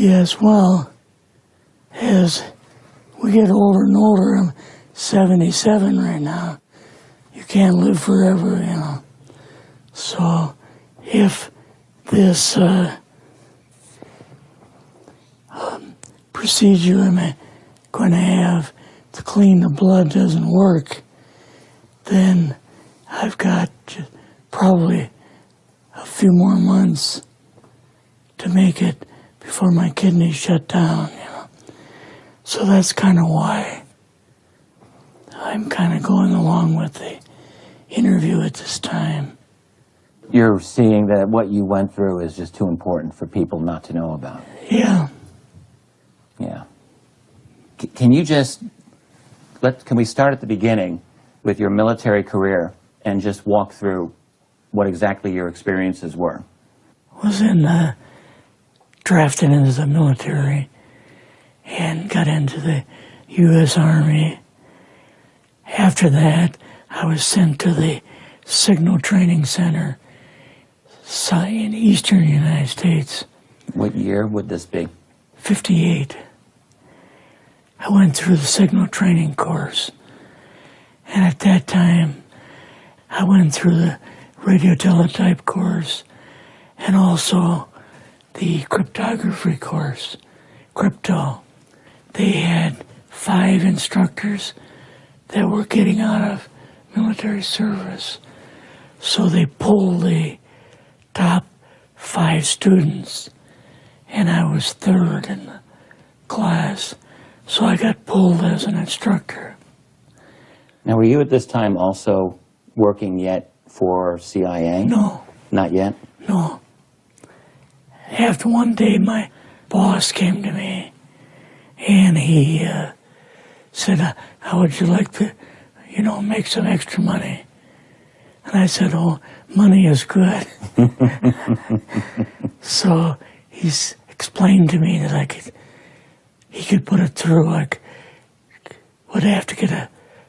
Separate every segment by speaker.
Speaker 1: Yes, well, as we get older and older, I'm 77 right now. You can't live forever, you know. So if this procedure I'm going to have to clean the blood doesn't work, then I've got probably a few more months to make it before my kidneys shut down, you know. So that's kind of why I'm kind of going along with the interview at this time.
Speaker 2: You're seeing that what you went through is just too important for people not to know about.
Speaker 1: Yeah.
Speaker 2: Yeah. Can you just, can we start at the beginning with your military career and just walk through what exactly your experiences were?
Speaker 1: I was drafted into the military and got into the U.S. Army. After that, I was sent to the Signal Training Center in eastern United States.
Speaker 2: What year would this be?
Speaker 1: 58. I went through the Signal Training course. And at that time, I went through the radio teletype course and also the cryptography course, crypto. They had 5 instructors that were getting out of military service. So they pulled the top 5 students, and I was 3rd in the class. So I got pulled as an instructor.
Speaker 2: Now, were you at this time also working yet for CIA?
Speaker 1: No.
Speaker 2: Not yet?
Speaker 1: No. After one day, my boss came to me, and he said, how would you like to, make some extra money? And I said, oh, money is good. So he's explained to me that he could put it through, would have to get a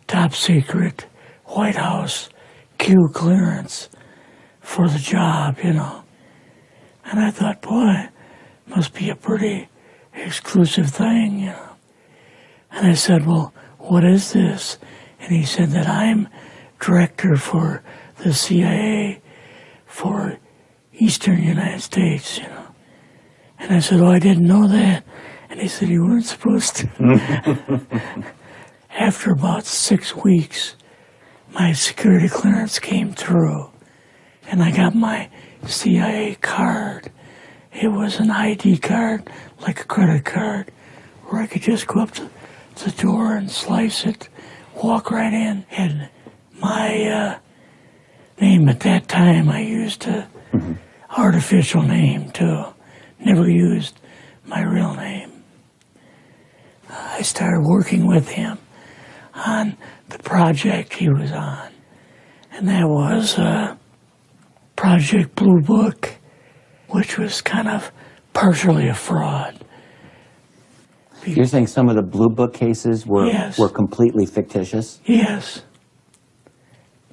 Speaker 1: top secret White House Q clearance for the job, And I thought, boy, must be a pretty exclusive thing, And I said, well, what is this? And he said that I'm director for the CIA for Eastern United States, And I said, oh, I didn't know that. And he said, you weren't supposed to. After about 6 weeks, my security clearance came through, and I got my CIA card. It was an ID card, like a credit card, where I could just go up to the door and slice it, walk right in. And my name at that time, I used an artificial name too. Never used my real name. I started working with him on the project he was on. And that was Project Blue Book, which was kind of partially a fraud.
Speaker 2: You're saying some of the Blue Book cases were completely fictitious?
Speaker 1: Yes.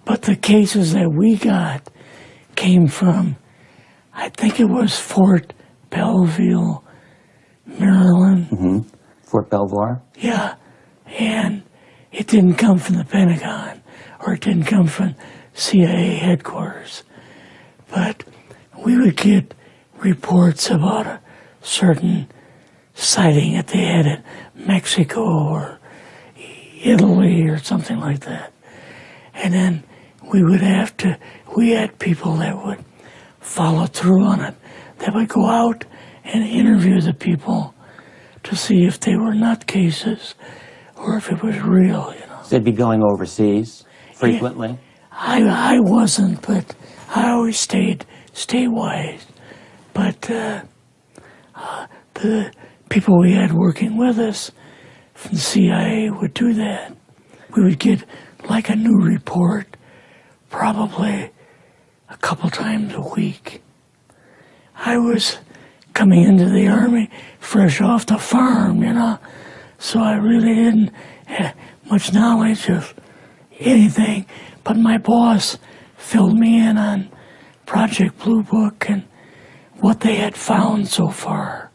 Speaker 1: But the cases that we got came from, I think it was Fort Belvoir, Maryland.
Speaker 2: Fort Belvoir?
Speaker 1: Yeah. And it didn't come from the Pentagon, or it didn't come from CIA headquarters. But we would get reports about a certain sighting that they had in Mexico or Italy or something like that. And then we had people that would follow through on it, that would go out and interview the people to see if they were nutcases or if it was real,
Speaker 2: So they'd be going overseas frequently?
Speaker 1: Yeah, I wasn't, but I always stayed statewide. But the people we had working with us from the CIA would do that. We would get like a new report probably a couple times a week. I was coming into the Army fresh off the farm, so I really didn't have much knowledge of anything, but my boss filled me in on Project Blue Book and what they had found so far.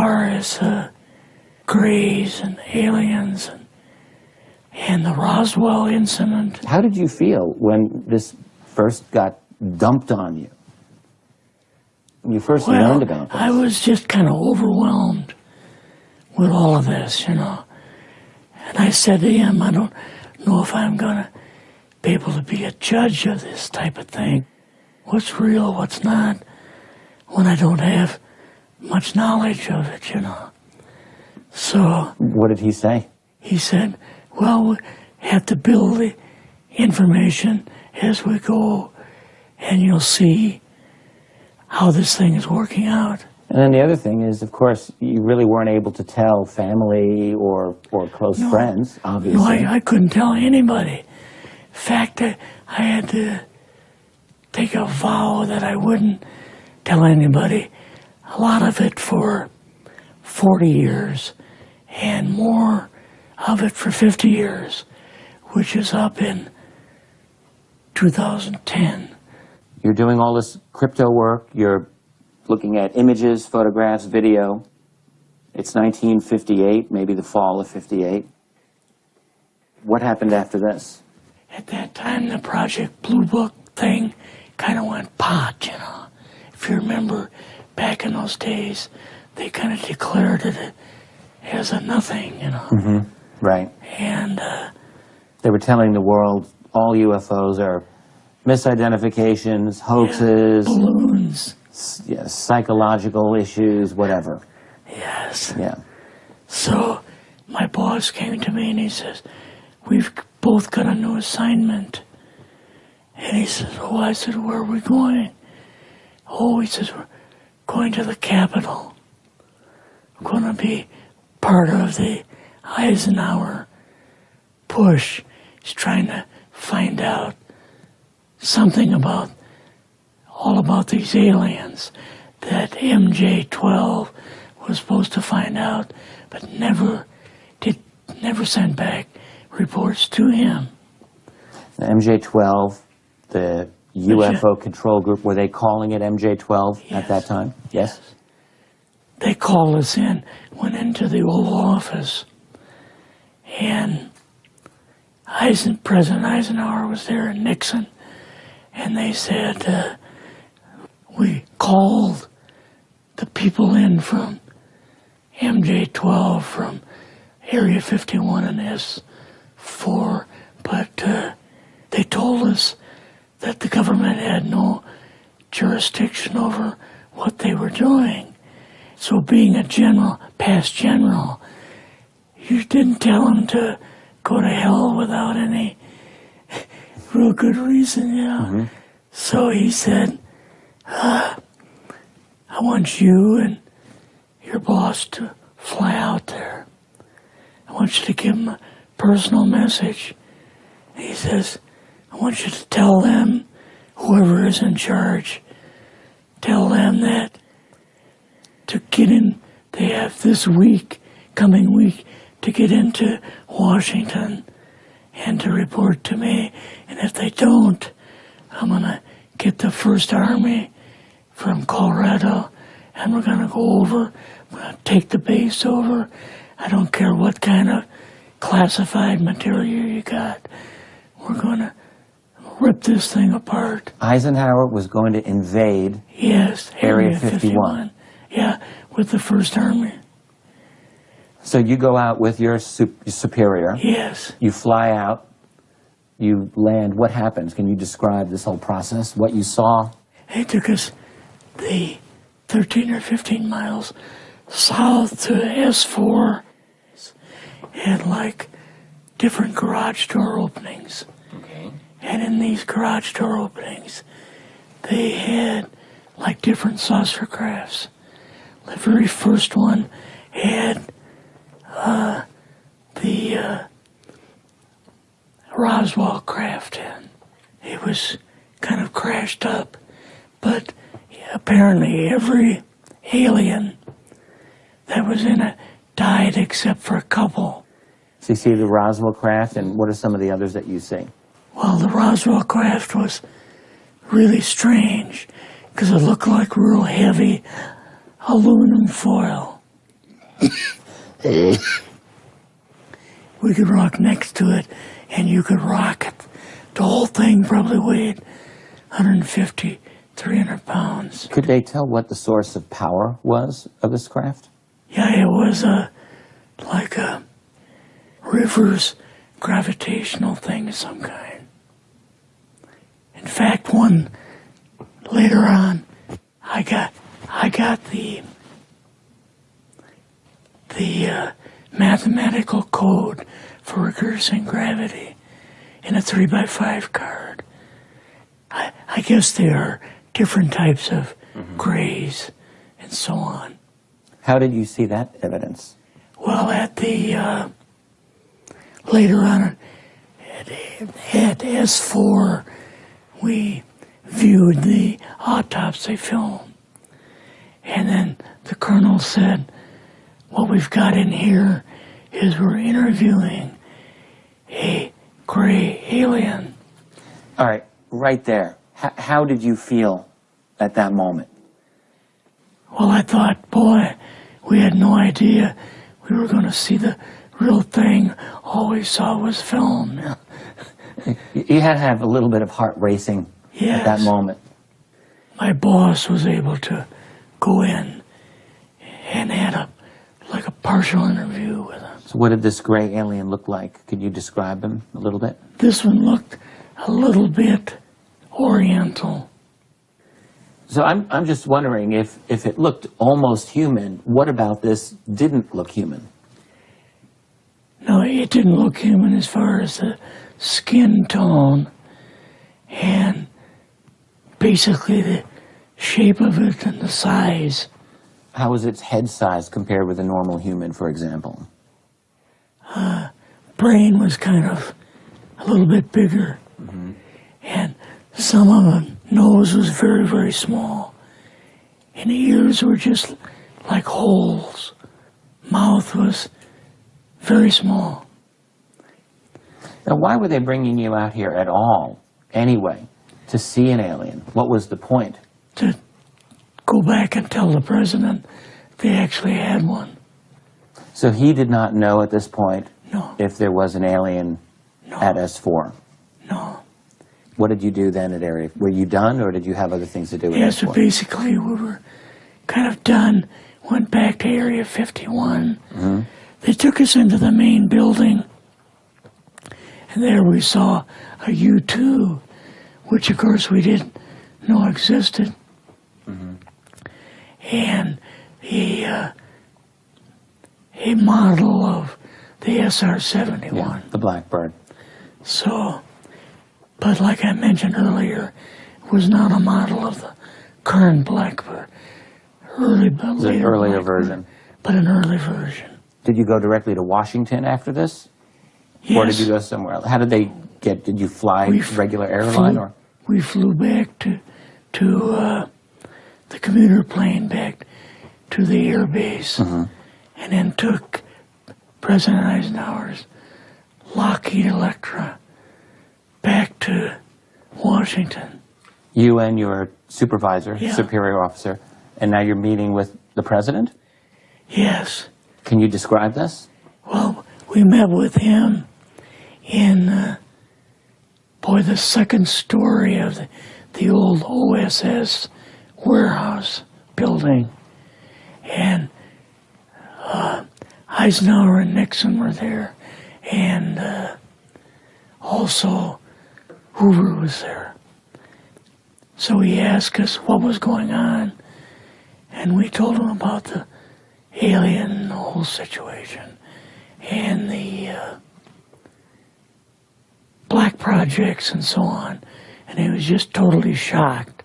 Speaker 1: far as Greys and aliens and the Roswell incident.
Speaker 2: How did you feel when this first got dumped on you? When you first learned about this?
Speaker 1: I was just kind of overwhelmed with all of this, you know. And I said to him, I don't know if I'm going to be able to be a judge of this type of thing. What's real, what's not, when I don't have much knowledge of it, you know. So...
Speaker 2: What did he say?
Speaker 1: He said, well, we have to build the information as we go, and you'll see how this thing is working out.
Speaker 2: And then the other thing is, of course, you really weren't able to tell family or close friends, obviously.
Speaker 1: No, I couldn't tell anybody. In fact, I had to take a vow that I wouldn't tell anybody. A lot of it for 40 years, and more of it for 50 years, which is up in 2010.
Speaker 2: You're doing all this crypto work, you're looking at images, photographs, video. It's 1958, maybe the fall of 58. What happened after this?
Speaker 1: At that time, the Project Blue Book thing kind of went pot, you know. If you remember, back in those days, they kind of declared it as a nothing, you know.
Speaker 2: Mm-hmm. Right.
Speaker 1: And
Speaker 2: they were telling the world all UFOs are misidentifications, hoaxes,
Speaker 1: balloons,
Speaker 2: psychological issues, whatever.
Speaker 1: Yes.
Speaker 2: Yeah.
Speaker 1: So my boss came to me and he says, we've both got a new assignment. And he says, oh, I said, where are we going? Oh, he says, we're going to the Capitol. We're going to be part of the Eisenhower push. He's trying to find out something about, all about these aliens that MJ-12 was supposed to find out, but never sent back reports to him.
Speaker 2: The MJ-12, the UFO control group, were they calling it MJ-12 at that time? Yes.
Speaker 1: They called us in, went into the Oval Office, and President Eisenhower was there and Nixon, and they said, we called the people in from MJ-12 from Area 51 and S4, but they told us that the government had no jurisdiction over what they were doing. So being a general, past general, you didn't tell them to go to hell without any real good reason, you know. Mm-hmm. So he said, I want you and your boss to fly out there. I want you to give them a personal message. And he says, I want you to tell them, whoever is in charge, tell them that to get in, they have this week, coming week, to get into Washington and to report to me. And if they don't, I'm going to get the First Army from Colorado, and we're going to go over, we're going to take the base over. I don't care what kind of classified material you got. We're going to rip this thing apart.
Speaker 2: Eisenhower was going to invade Area 51.
Speaker 1: Yeah, with the First Army.
Speaker 2: So you go out with your superior.
Speaker 1: Yes.
Speaker 2: You fly out. You land. What happens? Can you describe this whole process, what you saw?
Speaker 1: It took us the 13 or 15 miles south to S4 and like different garage door openings. Okay. And in these garage door openings, they had like different saucer crafts. The very first one had the Roswell craft in. It was kind of crashed up, but apparently every alien that was in it died except for a couple.
Speaker 2: So you see the Roswell craft, and what are some of the others that you see?
Speaker 1: Well, the Roswell craft was really strange because it looked like real heavy aluminum foil. We could rock next to it, and you could rock it. The whole thing probably weighed 150, 300 pounds.
Speaker 2: Could they tell what the source of power was of this craft?
Speaker 1: Yeah, it was like a reverse gravitational thing of some kind. In fact, one later on, I got the mathematical code for reversing gravity in a 3x5 card. I guess there are different types of grays and so on.
Speaker 2: How did you see that evidence?
Speaker 1: Well, at the later on at S4, we viewed the autopsy film, and then the colonel said, "What we've got in here is we're interviewing a gray alien."
Speaker 2: All right, right there. How did you feel at that moment?
Speaker 1: Well, I thought, boy, we had no idea we were going to see the real thing. All we saw was film.
Speaker 2: You had to have a little bit of heart racing at that moment.
Speaker 1: My boss was able to go in and had like a partial interview with him.
Speaker 2: So what did this gray alien look like? Could you describe him a little bit?
Speaker 1: This one looked a little bit oriental.
Speaker 2: So I'm just wondering if it looked almost human, what about this didn't look human?
Speaker 1: No, it didn't look human as far as the skin tone and basically the shape of it and the size.
Speaker 2: How was its head size compared with a normal human, for example?
Speaker 1: Brain was kind of a little bit bigger. And some of the nose was very, very small. And the ears were just like holes. Mouth was very small.
Speaker 2: Now, why were they bringing you out here at all, anyway, to see an alien? What was the point?
Speaker 1: To go back and tell the president they actually had one.
Speaker 2: So he did not know at this point
Speaker 1: No.
Speaker 2: if there was an alien at S4?
Speaker 1: No.
Speaker 2: What did you do then at Area? Were you done, or did you have other things to do with
Speaker 1: Yeah,
Speaker 2: S4?
Speaker 1: so basically we were kind of done, went back to Area 51. They took us into the main building, and there we saw a U-2, which of course we didn't know existed. And a model of the SR-71.
Speaker 2: Yeah, the Blackbird.
Speaker 1: So, but like I mentioned earlier, it was not a model of the current Blackbird.
Speaker 2: An earlier version.
Speaker 1: But an early version.
Speaker 2: Did you go directly to Washington after this?
Speaker 1: Yes.
Speaker 2: Or did you go somewhere else? How did they get, did you fly regular airline? Or?
Speaker 1: We flew back to the commuter plane back to the air base, and then took President Eisenhower's Lockheed Electra back to Washington.
Speaker 2: You and your supervisor,
Speaker 1: Yeah.
Speaker 2: superior officer, and now you're meeting with the president?
Speaker 1: Yes.
Speaker 2: Can you describe this?
Speaker 1: Well, we met with him in, the second story of the old OSS warehouse building. And Eisenhower and Nixon were there, and also Hoover was there. So he asked us what was going on, and we told him about the alien and the whole situation, and the black projects and so on, and he was just totally shocked.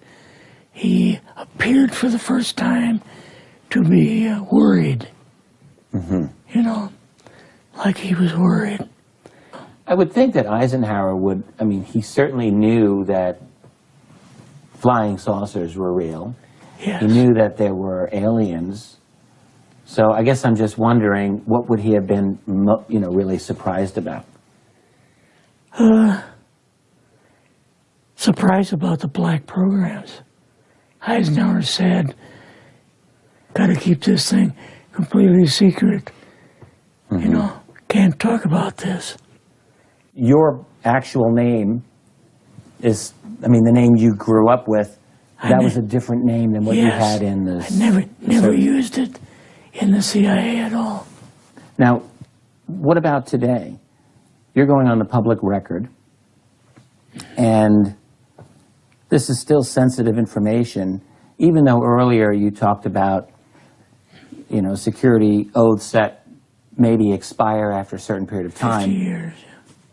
Speaker 1: He appeared for the first time to be worried, you know, like he was worried.
Speaker 2: I would think that Eisenhower would, I mean, he certainly knew that flying saucers were real.
Speaker 1: Yes.
Speaker 2: He knew that there were aliens. So I guess I'm just wondering, what would he have been, really surprised about?
Speaker 1: Surprised about the black programs. Eisenhower said, got to keep this thing completely secret. You know, can't talk about this.
Speaker 2: Your actual name is, I mean, the name you grew up with, that was a different name than what you had in the...
Speaker 1: I never used it in the CIA at all.
Speaker 2: Now, what about today? You're going on the public record, and this is still sensitive information, even though earlier you talked about, you know, security oaths that maybe expire after a certain period of time.
Speaker 1: 50 years.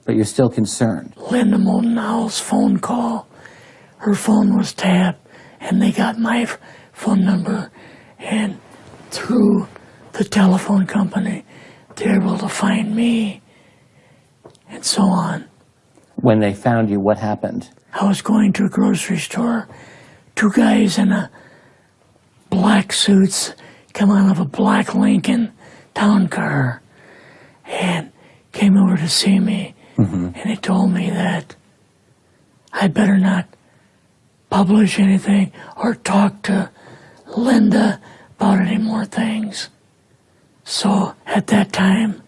Speaker 2: But you're still concerned.
Speaker 1: Linda Moldenhau's phone call, her phone was tapped, and they got my phone number, and through the telephone company, they were able to find me, and so on.
Speaker 2: When they found you, what happened?
Speaker 1: I was going to a grocery store. Two guys in a black suits come out of a black Lincoln town car and came over to see me. And they told me that I better not publish anything or talk to Linda about any more things. So at that time,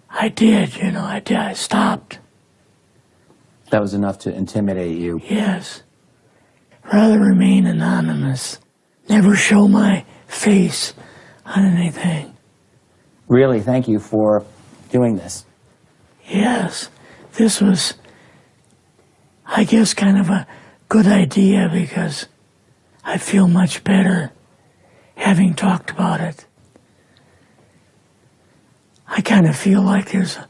Speaker 1: I did, you know, I stopped.
Speaker 2: That was enough to intimidate you.
Speaker 1: Yes. Rather remain anonymous. Never show my face on anything.
Speaker 2: Really, thank you for doing this.
Speaker 1: Yes, this was, I guess, kind of a good idea because I feel much better having talked about it. I kind of feel like there's a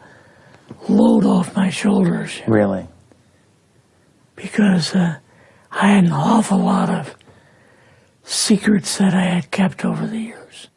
Speaker 1: load off my shoulders.
Speaker 2: Really?
Speaker 1: Because I had an awful lot of secrets that I had kept over the years.